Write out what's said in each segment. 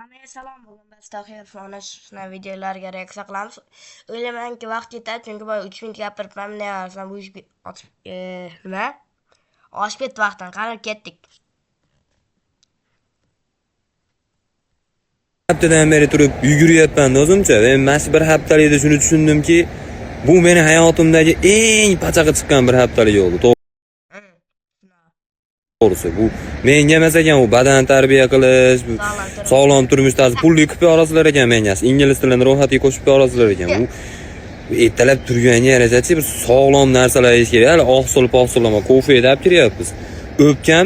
Hammaga salom, bugun biz Tohir Fonashni videolariga reaksiya qilamiz. O'ylaymanki vaqt yetadi, chunki bu 3 minut gapiribman, ne arsam bu ish nima? Oshib ketdi vaqtdan, qani ketdik. Haftadan beri turib yuguryapman o'zimcha. Men mana bir haftalikda shuni tushundimki, bu meni hayotimdagi eng pachaqi chiqqan bir haftalik bo'ldi. To'g'risi, bu menga emas ekan, u badan tarbiya qilish, sog'lom turmush tarzi, pulli qilib yorasizlar ekan menga. Ingliz tilini ro'yxatga qo'shib yorasizlar ekan. Bu ertalab turgan yarachachi bir sog'lom narsalar yeyish kerak. Hali oqsil-poqsilama kofe deb kiryapmiz. O'pkam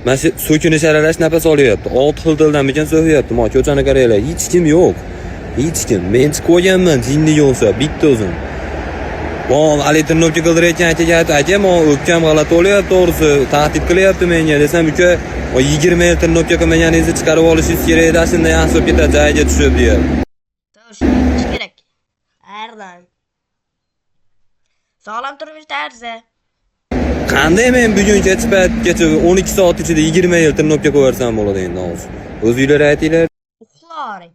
mana shu so'kinish aralash nafas olyapti. 6 xil tildan bilan so'zyapti. Mo ko'chani qaranglar, hech kim yo'q. Hech kim. Men chiqib qo'yganman, jinni yo'qsa, bitta o'zim. Bon, Ali Tirnovga qildirayotgan aka, men o'pkam g'alati bo'lyapti, to'g'risi, tahdid qilyapti menga. Desam, uka, 20 yil Tirnovga qilmaganingizni chiqarib olishingiz kerak edi, shunday yaxshi bo'lib ketadi, joyiga tushib deyapti. To'g'ri, kerak. Ardan. Sog'lom turmush tarzi. Qanday men bugun kechgacha 12 soat ichida 20 yil Tirnovga qo'yarsam bo'ladi endi, hozir. O'zingizlar aytinglar. Uxlaring.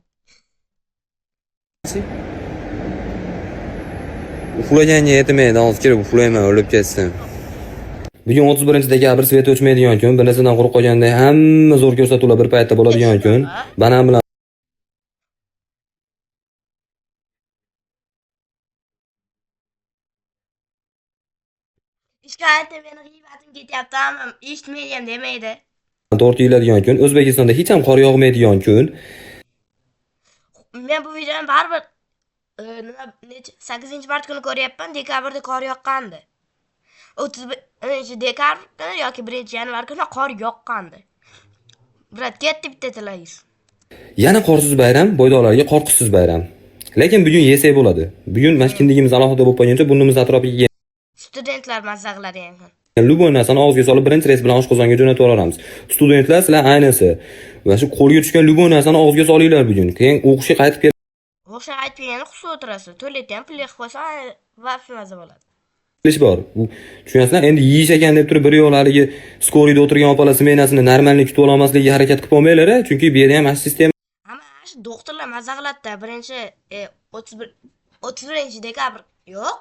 Uxlaganga yetmaydi, hozir kirib uxlayman, o'lib ketsam. Bugun 31-dekabr svet o'chmaydigan kun, bir narsadan qo'rqib qolganda hamma zo'r ko'rsatuvlar bir paytda bo'ladigan kun. Banam bilan Ishqayotda meni g'iybatim ketyapti, amma eshitmayman demaydi. 4 yiladigan kun, O'zbekistonda hech ham qor yog'maydigan kun. Men bu videoni baribir 8-mart kuni ko'ryapman, dekabrda qor yoqqandi. 30-dekabr kuni yoki 1-yanvar kuni qor yoqqandi. Brat, ketdi bitta tilagingiz. Yana qorsiz bayram, boydoqlarga qorqishsiz bayram. Lekin bugun yesak bo'ladi. Bugun mashkinligimiz alohida bo'lib qolgancha burnimiz atrofiga Studentlar mazza qiladi endi. Luboy narsani og'izga solib birinchi reys bilan oshqozonga jo'natib yuboramiz. Studentlar sizlar aynisi. Va shu qo'lga tushgan luboy narsani og'izga solinglar bugun. Keyin o'qishga qaytib O'sha aytganda qusib o'tirasiz. To'letdan pul yig'ib qo'ysa va maza bo'ladi. kelish bor. Bu tushunasizlar, endi yeyish ekan deb turib bir yo'llarigi skoriyda o'tirgan opalar smenasini normallik kutib olmasligiga harakat qilib olmanglar, chunki bu yerda ham sistema. Ammo shu doktorlar mazza qiladi-da, birinchi 31-dekabr yo'q.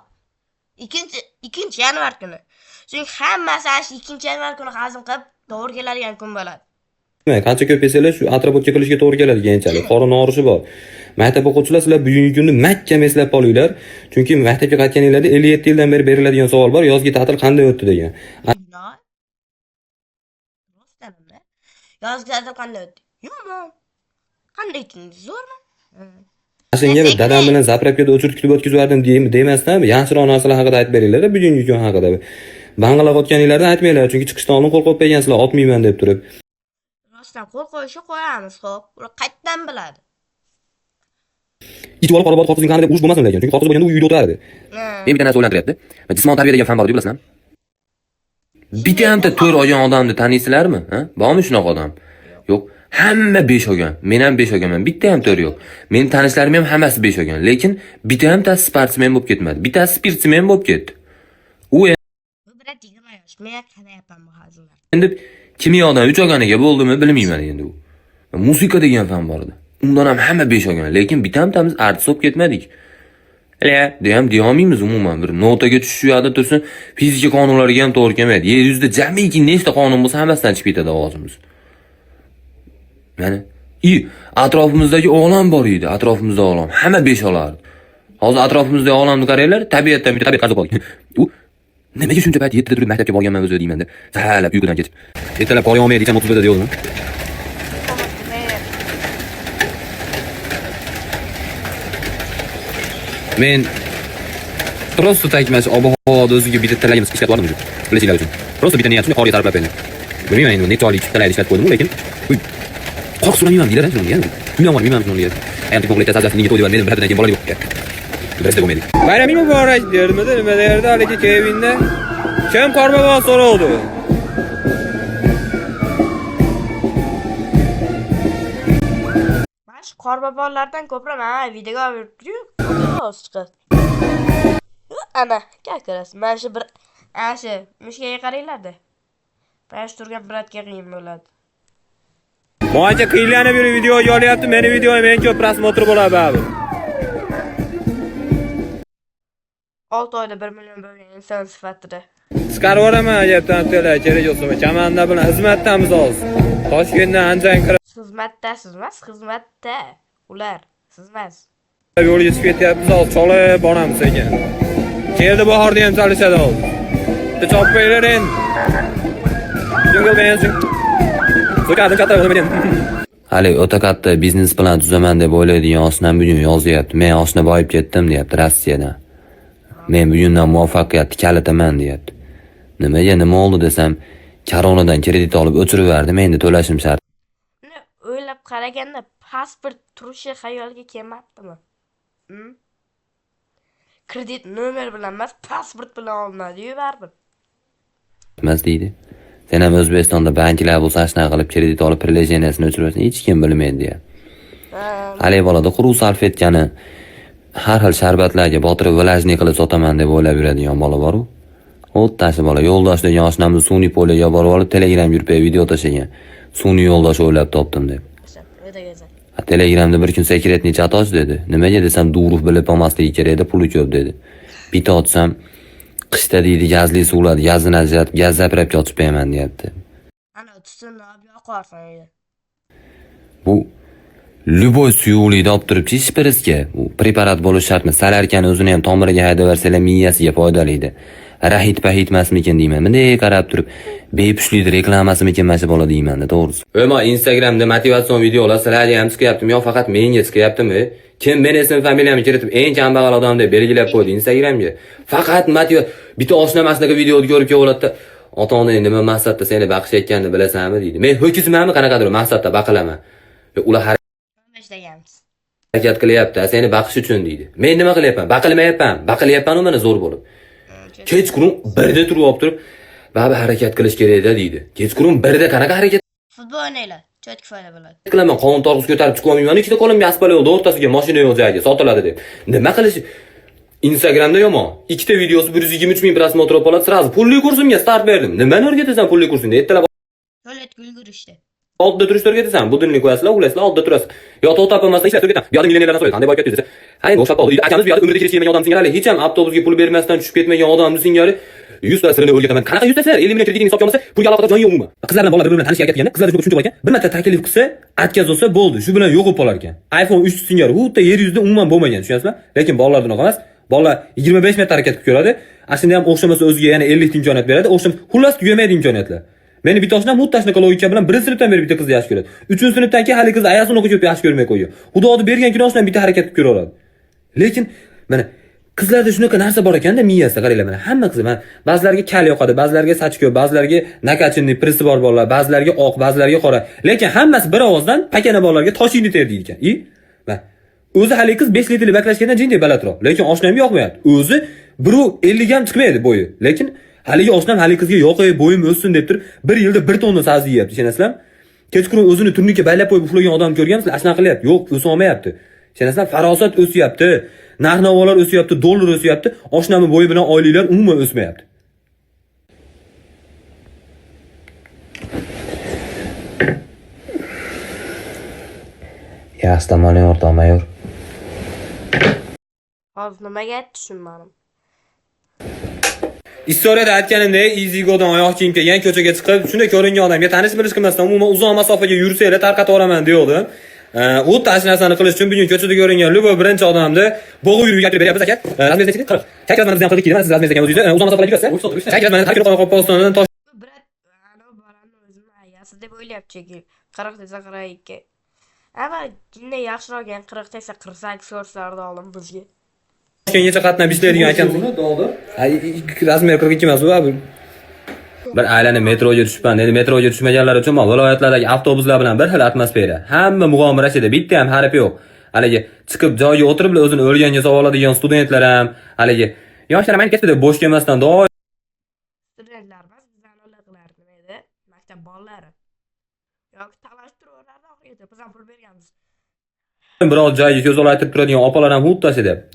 2-yanvar kuni. Chunki hammasi shu 2-yanvar kuni hazm qilib to'g'ri keladigan kun bo'ladi. Qancha ko'p yesanglar shu atrofga qilishga to'g'ri keladi keyinchalik. Qorin og'rishi bor. Maktab o'quvchilar, sizlar bugungi kunni mahkam eslab qolinglar. Chunki maktabga qaytganinglarda 57 yildan beri beriladigan savol bor, yozgi ta'til qanday o'tdi degan. Rostdanmi? Yozgi ta'til qanday o'tdi? Yomon. Qanday o'tdi? Zo'rmi? Senga dadam bilan zapravkada o'chirib kutib o'tkazardim demasdan, yaxshiroq narsalar haqida aytib beringlar, bugungi kun haqida. Bang'alab o'tganinglardan aytmanglar, chunki chiqishdan oldin qo'rqib qo'ygansizlar, otmayman deb turib. Rostdan qo'rqishni qo'yamiz, xo'p. Ular qayerdan biladi? Ichib olib qorabot qo'rqizning qanday urush bo'lmasin lekin, chunki qo'rqiz bo'lganda u uyda o'tirardi. Men bitta narsa o'ylantiryapti. Jismoniy tarbiya degan fan bor, bilasizmi? Bitta hamda 4 olgan odamni taniysizlarmi? Ha? Bormi shunaqa odam? Yo'q. Hamma 5 olgan. Men ham 5 olganman. Bitta ham 4 yo'q. Mening tanishlarim ham hammasi 5 olgan. Lekin bitta ham sportsmen bo'lib ketmadi. Bittasi sportsmen bo'lib ketdi. U Brat 20 yosh. Men qarayapman bu hazillar. endi kimyodan 3 olganiga bo'ldimi bilmayman endi u. Musiqa degan fan bor edi. Undan ham hamma 5 olgan. Lekin bitta ham tamiz artist bo'lib ketmadik. Deya olmaymiz umuman. Bir notaga tushish u yoqda tursin, fizika qonunlariga ham to'g'ri kelmaydi. Yer yuzida jamiki nechta qonun bo'lsa hammasidan chiqib ketadi ovozimiz. Mana atrofimizdagi olam bor edi, atrofimizda olam. Hamma 5 olardi. Hozir atrofimizdagi olamni qaranglar, tabiatdan bitta tabiat qarz qolgan. U nimaga shuncha payt 7 da turib maktabga borganman o'zi deyman deb. Zahalab uyqudan ketib. Ertalab qor yog'maydi, decham 31 da deyapman. Men prosta takmas ob-havoda o'ziga bitta tilagimiz ishlab oldim o'zi. Bilishinglar uchun. Prosta bitta niyat uchun qorga taraflab berdim. Bilmayman endi necha oylik tilagini ishlab qo'ydim, lekin qo'rq so'ramayman deylar shuni degan. Bilmayman, bilmayman shuni deydi. Endi kompletda sajasini nega to'yib berdim, bir haftadan keyin bolali bo'lib ketdi. Birisi bo'lmaydi. Bayramingiz muborak derdimda, nima derdi haligi Kevinda? Kim qorbobo so'rovdi? Mana shu qorbobolardan ko'proq mana videoga olib chiqadi. Ana, ko'rasiz. Mana shu bir mushkaga qaranglar-da. Payаш turgan bratga qiyin bo'ladi. Menga qiyinlanib bir video yo'layapti. Meni videoyim eng ko'p prosmotr bo'ladi abi. 6 oyda 1 million bo'lgan inson sifatida. Chiqarib yuboraman ajabdan to'la kerak yo'qsa. Chamanda bilan xizmatdamiz hozir. Toshkentdan Andijon kirib Xizmatdasizmas, xizmatda. Ular sizmas. yo'l yetib ketyapmiz, hozir cholib boramiz ekan. Keldi bahorda ham chalishadi hozir. Bitta chopib qo'yinglar endi. Jingle benzin. So'kadim katta bo'lmagan. Hali o'ta katta biznes plan tuzaman deb o'ylaydigan oshnam bugun yozyapti. Men oshna boyib ketdim deyapti Rossiyadan. Men bugundan muvaffaqiyatni kalitaman deyapti. Nimaga nima oldi desam, koronadan kredit olib o'chirib verdim, endi to'lashim shart. O'ylab qaraganda pasport turishi xayolga kelmabdimi? Kredit nomer bilan emas, pasport bilan olinadi-yu baribir. Emas deydi. Sen ham O'zbekistonda banklar bo'lsa shuna qilib kredit olib privilegiyasini o'chirib hech kim bilmaydi deya. Hali bolada quruq sarf etgani har xil sharbatlarga botirib vilajni qilib sotaman deb o'ylab yuradigan bola bor-ku. O'ttashi bola yo'ldosh degan oshnamni sun'iy poliga borib olib Telegram gruppiga video tashlagan. Sun'iy yo'ldosh o'ylab topdim deb. Telegramda bir kun sekretni chat och dedi. Nimaga desam, Durov bilib olmasligi kerak edi, puli ko'p dedi. Bitta otsam, qishda deydi gazli suvlar, gazni ajratib, gaz zapravka ochib beraman deyapti. Ana tutsin, olib yoqarsan edi. Bu Lyuboy suyuqlikda olib turibchi shprisga. U preparat bo'lish shartmi? Salarkani o'zini ham tomiriga haydab versalar miyasiga foydaliydi. Rahit pahit emasmikin deyman. Bunday qarab turib, bepushtlik reklamasimikin mana shu bola deyman-da, to'g'risi. O'ma Instagramda motivatsion videolar sizlarga ham chiqyaptimi yo faqat menga chiqyaptimi? Kim men ism familiyamni kiritib eng kambag'al odam deb belgilab qo'ydi Instagramga? Faqat bitta oshnam asnaga videoni ko'rib keladi. Ota-onang nima maqsadda seni baqishayotganini bilasanmi deydi. Men ho'kizmanmi qanaqadir maqsadda baqilaman. Ular harakat qilyapti, seni baqish uchun deydi. Men nima qilyapman? Baqilmayapman. Baqilyapman mana zo'r bo'lib. Kechqurun 1da turib olib turib, "Baba harakat qilish kerak-da" deydi. Kechqurun 1da qanaqa harakat? Futbol o'ynaylar, cho't kifoya bo'ladi. Qilaman, qonun targ'is ko'tarib chiqib olmayman. Ikkita qo'limga asfalt yo'lda o'rtasiga mashina yo'q joyiga sotiladi deb. Nima qilish? Instagramda yomon. Ikkita videosi 123 ming prosmotr olib, sразу pulli kursimga start berdim. Nimani o'rgatasan pulli kursingda? Ertalab To'let gulgurishdi. oldda turishni o'rgatasan. Budilni qo'yasizlar, ulasizlar, oldda turasiz. Yo to'p topolmasdan ishlab o'rgatasan. Yo millionerlardan so'raysan, qanday boyib ketdingiz? Hay, o'xshab qoldi. Akamiz bu yerda umrida kelish kelmagan odam singari, hech ham avtobusga pul bermasdan tushib ketmagan odamni singari 100 tasini o'rgataman. Qanaqa 100 taslar? 50 million krediting hisobga olmasa, pulga aloqador joyi yo'q umuman. Qizlar bilan bolalar bir-birini tanishga ketganda, qizlar shuncha bo'lar ekan. Bir marta taklif qilsa, atkazolsa bo'ldi. Shu bilan yo'q bo'lib qolar ekan. iPhone 3 singari hudda yer yuzida umuman bo'lmagan, tushunasizmi? Lekin bolalardan unaqa emas. Bolalar 25 metr harakat qilib ko'radi. Ashunda ham o'xshamasa o'ziga yana 50 ta imkoniyat beradi. Xullas tugamaydi imkoniyatlar. Meni bitta oshnam xuddi shunaqa logika bilan 1-sinfdan beri bitta qizni yaxshi ko'radi. 3-sinfdan keyin hali qizni ayasini o'qib yaxshi ko'rmay qo'ydi. Xudoning bergan kuni oshnam bitta harakat qilib ko'ra oladi. Lekin mana qizlarda shunaqa narsa bor ekanda miyasida, qaranglar mana hamma qizlar, mana ba'zilarga kal yoqadi, ba'zilarga soch ko'p, ba'zilarga nakachinni prisi bor bolalar, ba'zilarga oq, ba'zilarga qora. Lekin hammasi bir ovozdan pakana bolalarga toshingni ter deydi ekan. Mana o'zi hali qiz 5 litr baklashgandan jinday balandroq. Lekin oshnam yoqmayapti. O'zi 1.50 ham chiqmaydi bo'yi. Lekin haligi oshnam hali qizga yoqay, bo'yim o'ssin deb turib 1 yilda 1 tonna sabzi yeyapti, tushunasizlarmi? Kechqurun o'zini turnikka baylab qo'yib uxlagan odam ko'rganmisizlar? Ashuna qilyapti. Yo'q, o'sa olmayapti. Tushunasizlar? Farosat o'syapti, narx-navolar o'syapti, dollar o'syapti. Oshnamning bo'yi bilan oyliklar umuman o'smayapti. Ya, stamoning o'rtoq mayor. Hozir nimaga tushunmadim. Istoriyada aytganimdek, Easygo'dan oyoq kiyim kiygan ko'chaga chiqib, shunday ko'ringan odamga tanish bilish qilmasdan umuman uzoq masofaga yursanglar tarqatib yuboraman degandim. U tash narsani qilish uchun bugun ko'chada ko'ringan Lyuboy birinchi odamni bo'g'ib yurib gapirib beryapmiz aka. Razmeringiz nechi? 40. Chakraz mana biz ham 42 deyman, siz razmeringiz ekan o'zingizda uzoq masofalarga yurasiz. Chakraz mana har kuni Qoraqalpog'istondan tosh. Brat, ana barani o'zim ayasi deb o'ylayapti-ki. 40 desa 42. Ama jinday yaxshiroq, 40 desa 48 ko'rsatadi olim bizga. Toshkentgacha qatnab ishlaydigan akamiz. Razmer 42 emas bu. Bir aylanib metroga tushibman. Endi metroga tushmaganlar uchun viloyatlardagi avtobuslar bilan bir xil atmosfera. Hamma mug'omirashida, bitta ham harfi yo'q. Haligi chiqib joyiga o'tirib o'zini o'rganga savoladigan studentlar ham, haligi yoshlar men ketdi deb bo'sh kelmasdan doim Studentlar emas, bizdan olarlar nima edi? Maktab bolalari. Yoki talashtiruvlarni oxirida biz ham pul berganmiz. biroz joyga ko'z olaytirib turadigan opalar ham hudda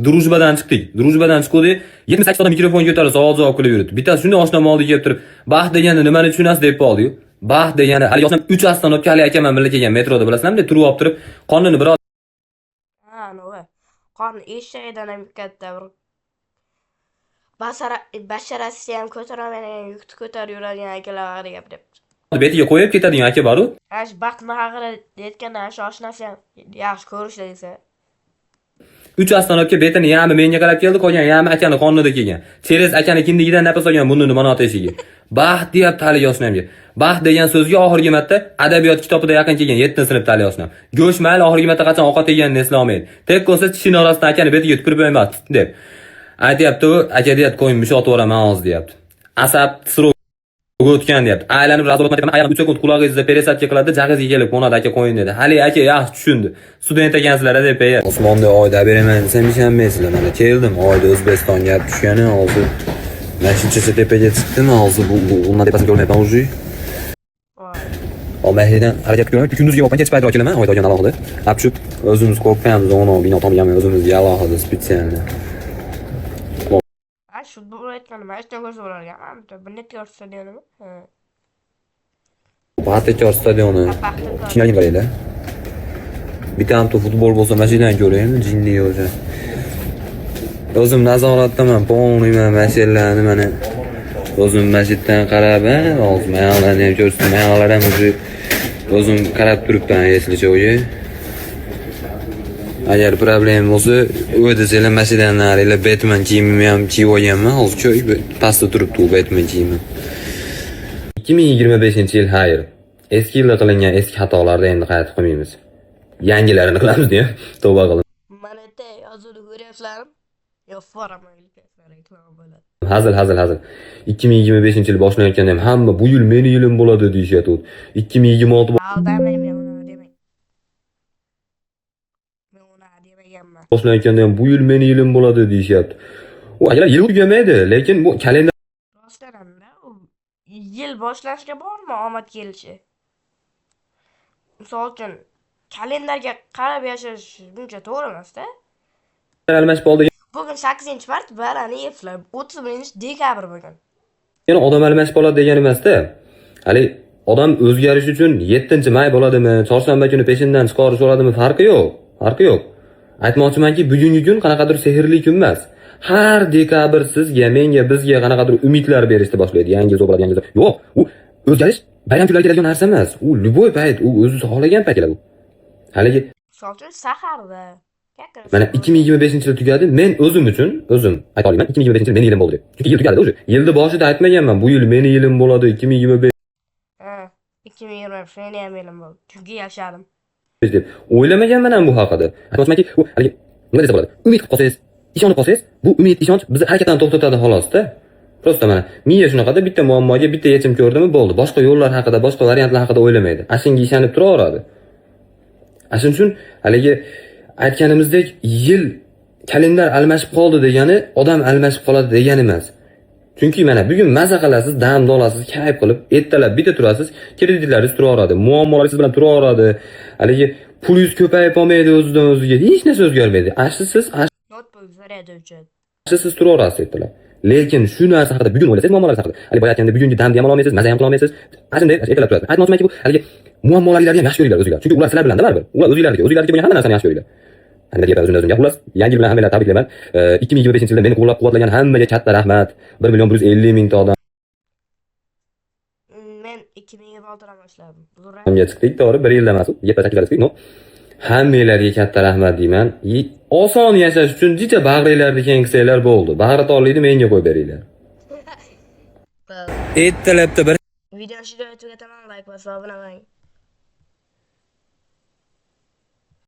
Drujbadan chiqdik. Drujbadan chiqdik. 78 ta mikrofon ko'tarib soat kulib yuribdi. Bittasi shunday oshnam oldiga kelib turib, "Baxt deganda nimani tushunasiz?" deb qoldi-yu. Baxt degani hali yozim 3 oстановка hali akaman birga kelgan metroda bilasizlarmi? Turib olib turib, qonuni bir Ha, nima? Qon eshagidan ham katta bir basharasi ham ko'tarolmaydigan yukni ko'tarib yuradigan akalar haqida gapiryapti. betiga qo'yib ketadigan aka bor-ku. Ash baxtma haqida aytganda shu oshnasi ham yaxshi ko'rishdi desa. 3 oстановка betini yami menga qarab keldi, qolgan yami akani qonida kelgan. Cheres akani kindigidan napas olgan bunni manot eshigiga. Baxt deyapti hali yoshlamga. Baxt degan so'zga oxirgi marta adabiyot kitobida yaqin kelgan 7-sinfda hali yoshlam. Go'sht mayli oxirgi marta qachon ovqat yeganini eslolmaydi. Tek ko'rsa tishini orasidan akani betiga tupurib qo'ymas deb. Aytyapti u, aka deyapti, qo'ying mushot o'raman hozir deyapti. Asab sirov o'tgan deyapti. Aylanib razvolatma aylanib 3 sekund qulog'ingizda peresatka qiladi, jag'izga kelib qo'nadi aka qo'ying dedi. Hali aka yaxshi tushundi. Student ekansizlar deb beya. Osmonda oyda beraman desam ishonmaysizlar. Mana keldim, oyda O'zbekistonga gap tushgani hozir. Mashincha tepaga chiqdim, hozir bundan tepasini ko'rmayapman o'zi. Olmahidan harakat qilib, kunduzgi o'pan kech paytda kelaman, oyda olgan alohida. Apchub o'zimiz qo'rqamiz, ono bino tomganman o'zimizga alohida spetsialni. Shu bu aytganim aytgan ko'rsa bo'larkan. Bir netga stadionimi? Ha. Paxtakor stadioni. Kichkina qaranglar. Bitta ham futbol bo'lsa mashinani ko'raymi, jinni o'zi. O'zim nazoratdaman, polniyman mashinlarni mana. O'zim masjiddan qarab, hozir mayonlarni ham ko'rsatdim, mayonlar ham o'zi o'zim qarab turibman eslicha o'yi. Agar problem bo'lsa, o'dizlar mashinalaringlar Batman kiyimimni ham kiyib olganman, hozir cho'y pastda turibdi u Batman kiyimi. 2025-yil xayr. Eski yilda qilingan eski xatolarni endi qaytib qilmaymiz. Yangilarini qilamiz deya tavba qildim. Mana ete yozuvni ko'ryapsizlarmi? Yo, forma reklama bo'ladi. Hazil. 2025-yil boshlanayotganda ham hamma bu yil meni yilim bo'ladi deyishyapti. 2026 Aldamayman uni demang. Men uni demaganman. boshlanayotganda ham bu yil meni yilim bo'ladi deyishyapti. U akalar yil tugamaydi, lekin bu kalendar Rostlanamda, yil boshlashga bormi omad kelishi? Misol uchun kalendarga qarab yashash buncha to'g'ri emas-da. almashib qoldi. Bugun 8-mart, barani yeflar. 31-dekabr bugun. Yana odam almashib qoladi degani emas-da. Hali odam o'zgarish uchun 7-may bo'ladimi, chorshanba kuni peshindan chiqarish bo'ladimi farqi yo'q. Aytmoqchimanki, bugungi kun qanaqadir sehrli kun emas. Har dekabr sizga, menga, bizga qanaqadir umidlar berishni boshlaydi. Yangi yil bo'ladi, yangi yil. Yo'q, u o'zgarish bayram kunlariga keladigan narsa emas. U любой payt, u o'zi xohlagan payt keladi. Haligi Misol uchun saharda. mana 2025-yil tugadi. Men o'zim ayta olaman, 2025-yil meni yilim bo'ldi deb. Chunki yil tugadi o'zi. Yilni boshida aytmaganman, bu yil meni yilim bo'ladi 2025 Ha, 2020 meni ham yilim bo'ldi. Chunki yashadim. deb o'ylamaganman ham bu haqida. Aytmoqchimanki, u haligi nima desa bo'ladi? Umid qilib qolsangiz, ishonib qolsangiz, bu umid, ishonch bizni harakatdan to'xtatadi xolos-da. Prosta mana miya shunaqada bitta muammoga bitta yechim ko'rdimi bo'ldi. Boshqa yo'llar haqida, boshqa variantlar haqida o'ylamaydi. Ashunga ishonib turaveradi. Shuning uchun haligi aytganimizdek yil kalendar almashib qoldi degani odam almashib qoladi degani emas. Chunki mana bugun maza qilasiz, dam olasiz, kayf qilib, ertalab bitta turasiz, kreditlaringiz turaveradi, muammolaringiz bilan turaveradi. Haligi pulingiz ko'payib qolmaydi o'zidan o'ziga, hech narsa o'zgarmaydi. Siz Notebook zaradi uchun. siz turaverasiz ertalab. Lekin shu narsa haqida bugun o'ylasangiz, muammolaringiz haqida. Hali boya aytganda bugungi damni ham olmaysiz, maza ham qila olmaysiz. Shunday ertalab turasiz. Aytmoqchimanki, bu haligi muammolaringizni ham yaxshi ko'ringlar o'zingizlar. Chunki ular sizlar bilan baribir. Ular o'zingizlarga bo'lgan hamma narsani yaxshi ko'ringlar. Hamma deb o'zimga xullas, yangi yil bilan hammalarni tabriklayman. 2025-yilda meni qo'llab-quvvatlagan hammaga katta rahmat. 1.150.000 ta odam Men 2026 boshladim. hamga chiqdik, to'g'ri, 1 yildan emas, 7-8 chiqdik, no. Hammanglarga katta rahmat deyman. Oson yashash uchun jicha bag'ringlarni kengsanglar bo'ldi. Bag'ritorlikni menga qo'yib beringlar. Ertalabda bir Videoni tugataman, like va obuna bo'ling.